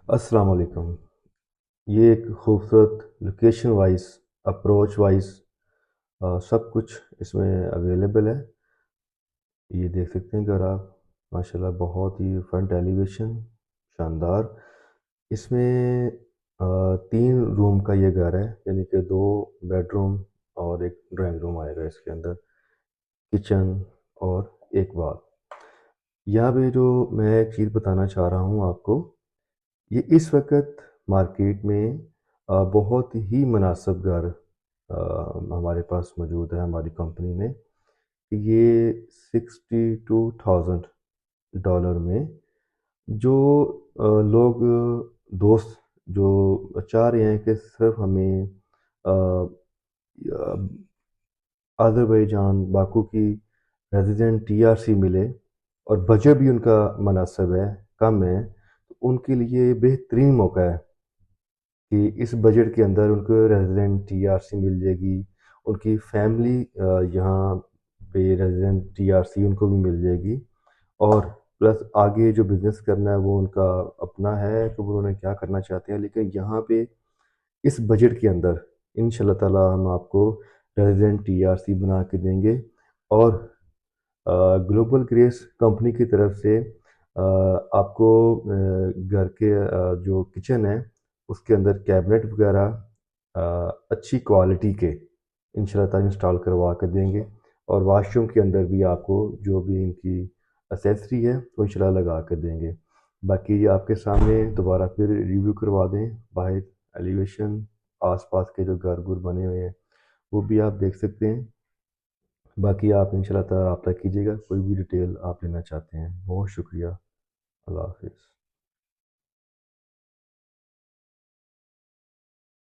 अस्सलाम वालेकुम। ये एक खूबसूरत लोकेशन वाइज़, अप्रोच वाइज़ सब कुछ इसमें अवेलेबल है। ये देख सकते हैं घर आप, माशाल्लाह बहुत ही फ्रंट एलिवेशन शानदार। इसमें 3 रूम का ये घर है, यानी कि 2 बेडरूम और 1 ड्राइंग रूम आएगा इसके अंदर, किचन और 1 बाथ। यहाँ पे जो मैं एक चीज़ बताना चाह रहा हूँ आपको, ये इस वक़्त मार्केट में बहुत ही मुनासिब घर हमारे पास मौजूद है हमारी कंपनी में। ये $62,000 में जो लोग दोस्त जो चाह रहे हैं कि सिर्फ़ हमें अज़रबैजान बाकू की रेज़िडेंट टीआरसी मिले और बजट भी उनका मुनासिब है, कम है, तो उनके लिए बेहतरीन मौका है कि इस बजट के अंदर उनको रेज़िडेंट टीआरसी मिल जाएगी। उनकी फैमिली यहाँ पे रेज़िडेंट टीआरसी उनको भी मिल जाएगी और प्लस आगे जो बिज़नेस करना है वो उनका अपना है कि वो उन्होंने क्या करना चाहते हैं। लेकिन यहाँ पे इस बजट के अंदर इंशाल्लाह ताला हम आपको रेज़िडेंट टीआरसी बना के देंगे और ग्लोबल ग्रेस कंपनी की तरफ से आपको घर के जो किचन है उसके अंदर कैबिनेट वगैरह अच्छी क्वालिटी के इंशाल्लाह ताला इंस्टॉल करवा कर देंगे और वॉशरूम के अंदर भी आपको जो भी इनकी एसेसरी है वो इंशाल्लाह लगा कर देंगे। बाकी आपके सामने दोबारा फिर रिव्यू करवा दें, बाहर एलिवेशन आसपास के जो घर गुर बने हुए हैं वो भी आप देख सकते हैं। बाकी आप इंशाल्लाह ताला रब्ता कीजिएगा, कोई भी डिटेल आप लेना चाहते हैं। बहुत शुक्रिया। अल्लाह हाफ़िज़।